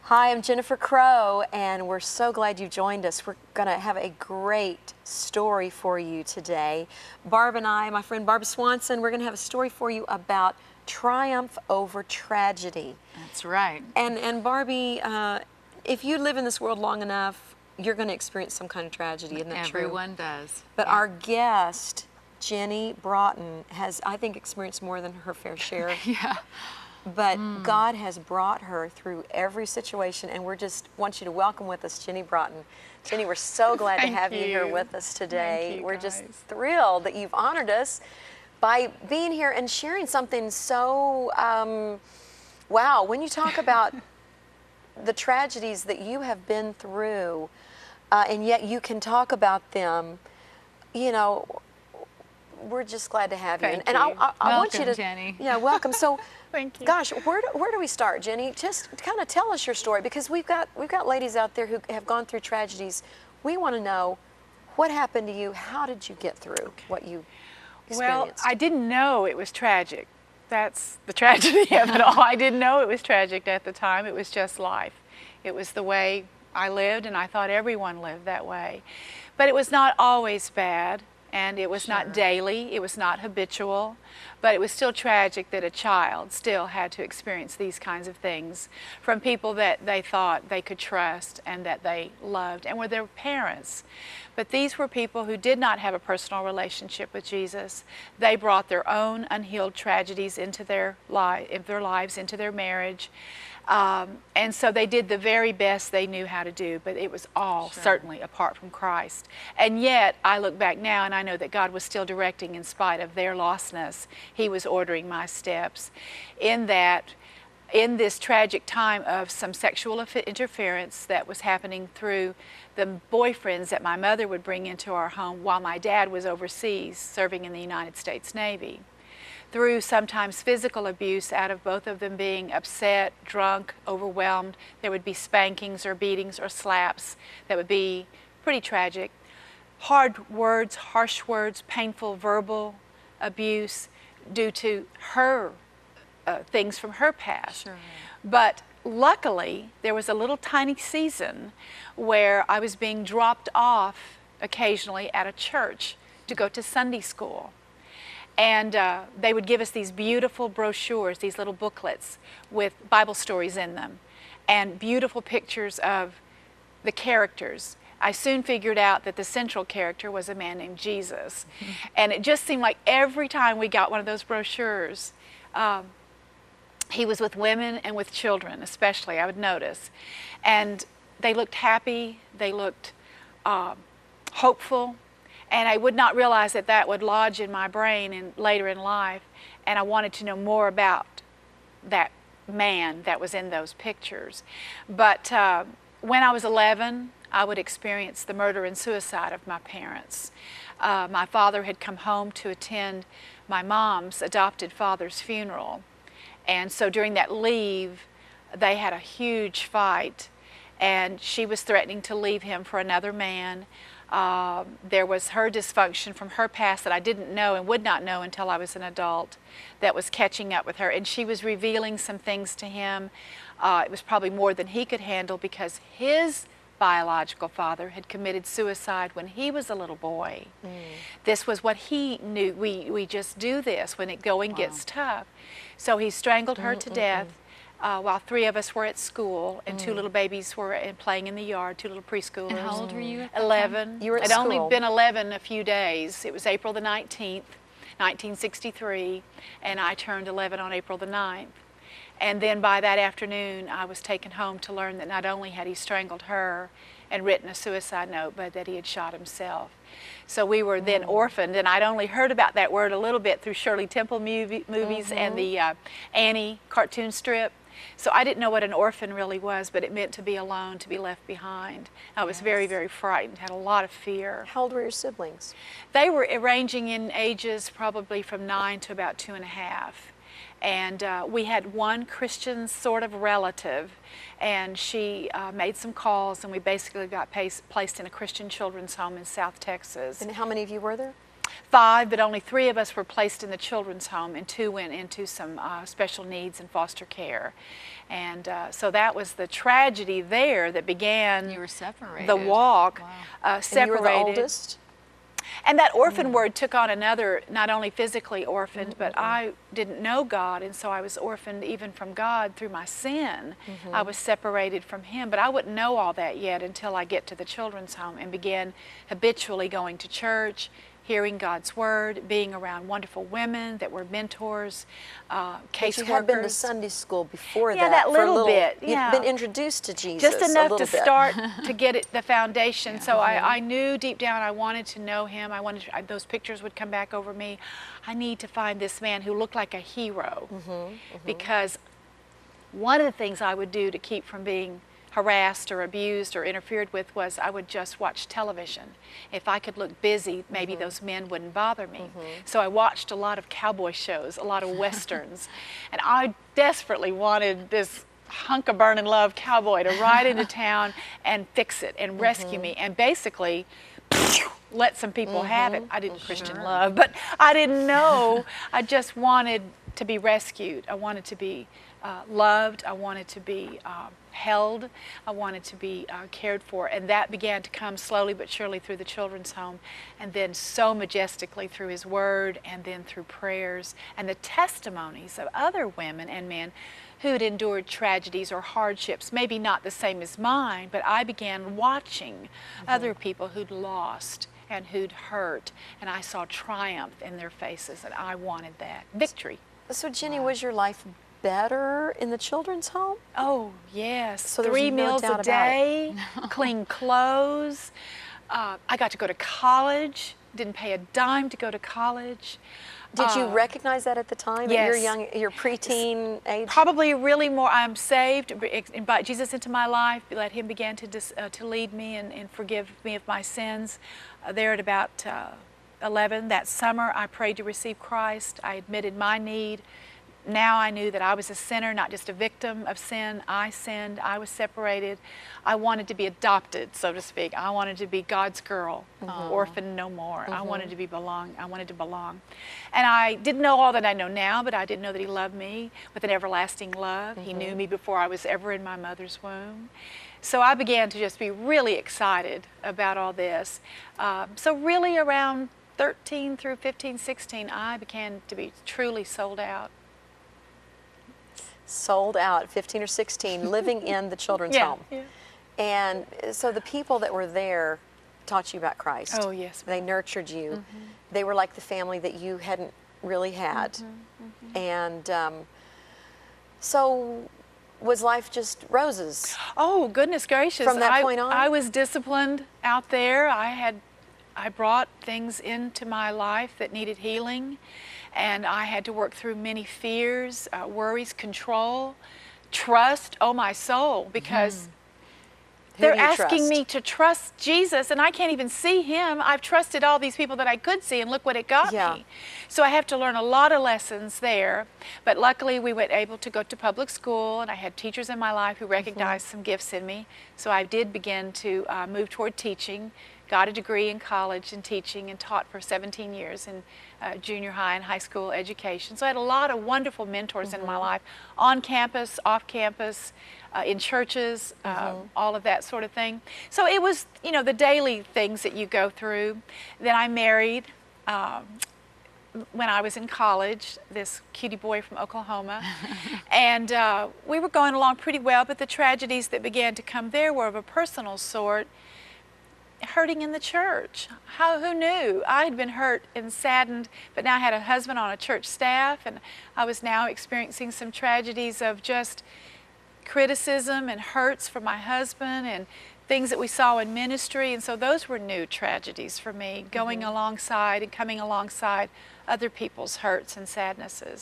Hi, I'm Jennifer Crow, and we're so glad you joined us. We're going to have a great story for you today. Barb and I, my friend Barb Swanson, we're going to have a story for you about triumph over tragedy. That's right. And Barbie, if you live in this world long enough, you're going to experience some kind of tragedy, isn't that true? Everyone does. But Yeah. our guest, Jenny Broughton, has, I think, experienced more than her fair share. Yeah. But God has brought her through every situation, and we just want you to welcome with us Jenny Broughton. Jenny, we're so glad to Thank have you here you. with us today. Thank you, We're just guys. thrilled that you've honored us by being here and sharing something so, wow, when you talk about the tragedies that you have been through, and yet you can talk about them, you know, we're just glad to have you. Thank and you. I want you Welcome, to, Jenny. yeah, welcome. So, Thank you. gosh, where do we start, Jenny? Just kind of tell us your story, because we've got ladies out there who have gone through tragedies. We want to know what happened to you. How did you get through what you Well, experienced? I didn't know it was tragic. That's the tragedy of it all. I didn't know it was tragic at the time. It was just life. It was the way I lived, and I thought everyone lived that way. But it was not always bad, and it was not daily. It was not habitual. But it was still tragic that a child still had to experience these kinds of things from people that they thought they could trust and that they loved and were their parents. But these were people who did not have a personal relationship with Jesus. They brought their own unhealed tragedies into their lives, into their marriage. And so they did the very best they knew how to do, but it was all certainly apart from Christ. And yet, I look back now and I know that God was still directing in spite of their lostness. He was ordering my steps. In this tragic time of some sexual interference that was happening through the boyfriends that my mother would bring into our home while my dad was overseas serving in the United States Navy, through sometimes physical abuse out of both of them being upset, drunk, overwhelmed. There would be spankings or beatings or slaps that would be pretty tragic. Hard words, harsh words, painful verbal abuse due to her things from her past. Sure. But luckily, there was a little tiny season where I was being dropped off occasionally at a church to go to Sunday school. And they would give us these beautiful brochures, these little booklets with Bible stories in them and beautiful pictures of the characters. I soon figured out that the central character was a man named Jesus. And it just seemed like every time we got one of those brochures, he was with women and with children, especially, I would notice. And they looked happy, they looked hopeful. And I would not realize that that would lodge in my brain and later in life. And I wanted to know more about that man that was in those pictures. But when I was 11, I would experience the murder and suicide of my parents. My father had come home to attend my mom's adopted father's funeral. And so during that leave, they had a huge fight. And she was threatening to leave him for another man. There was her dysfunction from her past that I didn't know and would not know until I was an adult that was catching up with her. And she was revealing some things to him. It was probably more than he could handle because his biological father had committed suicide when he was a little boy. This was what he knew. We just do this when it going gets tough. So he strangled her to death. While 3 of us were at school and 2 little babies were playing in the yard, 2 little preschoolers. And how old were you at that 11. time? You were at I'd school. only been 11 a few days. It was April the 19th, 1963, and I turned 11 on April the 9th. And then by that afternoon, I was taken home to learn that not only had he strangled her and written a suicide note, but that he had shot himself. So we were then orphaned, and I'd only heard about that word a little bit through Shirley Temple movies and the Annie cartoon strip. So I didn't know what an orphan really was, but it meant to be alone, to be left behind. I was very, very frightened, had a lot of fear. How old were your siblings? They were ranging in ages probably from 9 to about 2.5. And we had one Christian sort of relative, and she made some calls, and we basically got placed in a Christian children's home in South Texas. And how many of you were there? 5, but only 3 of us were placed in the children's home, and 2 went into some special needs and foster care. And so that was the tragedy there that began. You were separated. The walk. Wow. Separated. And you were the oldest? And that orphan word took on another, not only physically orphaned, but I didn't know God, and so I was orphaned even from God through my sin. I was separated from Him, but I wouldn't know all that yet until I get to the children's home and began habitually going to church, hearing God's Word, being around wonderful women that were mentors, case But you had been to workers. Sunday school before Yeah, that. that for a little bit, yeah. You'd been introduced to Jesus Just a enough little to bit. start to get it, the foundation. So I knew deep down I wanted to know Him. I wanted to, those pictures would come back over me. I need to find this man who looked like a hero, because one of the things I would do to keep from being harassed or abused or interfered with was I would just watch television. If I could look busy, maybe those men wouldn't bother me. So I watched a lot of cowboy shows, a lot of westerns, and I desperately wanted this hunk of burning love cowboy to ride into town and fix it and rescue me and basically let some people have it. I didn't Christian love, but I didn't know. I just wanted to be rescued. I wanted to be loved. I wanted to be held. I wanted to be cared for. And that began to come slowly but surely through the children's home, and then so majestically through His Word, and then through prayers and the testimonies of other women and men who'd endured tragedies or hardships, maybe not the same as mine, but I began watching other people who'd lost and who'd hurt, and I saw triumph in their faces, and I wanted that. Victory. So Jenny, was your life better in the children's home? Oh, yes. So there's 3 no meals doubt a about it. day, clean clothes. I got to go to college, didn't pay a dime to go to college. Did you recognize that at the time? yes. At your preteen age? Probably really more. I'm saved, invite Jesus into my life, let Him begin to lead me and forgive me of my sins. There at about 11, that summer, I prayed to receive Christ. I admitted my need. Now I knew that I was a sinner, not just a victim of sin. I sinned. I was separated. I wanted to be adopted, so to speak. I wanted to be God's girl, orphan no more. I wanted to be belong. I wanted to belong. And I didn't know all that I know now, but I did know that He loved me with an everlasting love. He knew me before I was ever in my mother's womb. So I began to just be really excited about all this. So really around 13 through 15, 16, I began to be truly sold out. Sold out at 15 or 16, living in the children's home. Yeah. And so the people that were there taught you about Christ. Oh, yes. They nurtured you. They were like the family that you hadn't really had. And so was life just roses? Oh, goodness gracious. From that point on? I was disciplined out there. I brought things into my life that needed healing, and I had to work through many fears, worries, control, trust, oh my soul, because Who they're do you asking trust? me to trust Jesus, and I can't even see Him. I've trusted all these people that I could see, and look what it got me. So I have to learn a lot of lessons there, but luckily we were able to go to public school, and I had teachers in my life who recognized some gifts in me. So I did begin to move toward teaching, got a degree in college in teaching, and taught for 17 years in junior high and high school education. So I had a lot of wonderful mentors in my life, on campus, off campus, in churches, all of that sort of thing. So it was, you know, the daily things that you go through. Then I married when I was in college, this cutie boy from Oklahoma. And we were going along pretty well, but the tragedies that began to come there were of a personal sort. Hurting in the church. Who knew? I had been hurt and saddened, but now I had a husband on a church staff, and I was now experiencing some tragedies of just criticism and hurts from my husband and things that we saw in ministry. And so those were new tragedies for me, going alongside and coming alongside other people's hurts and sadnesses.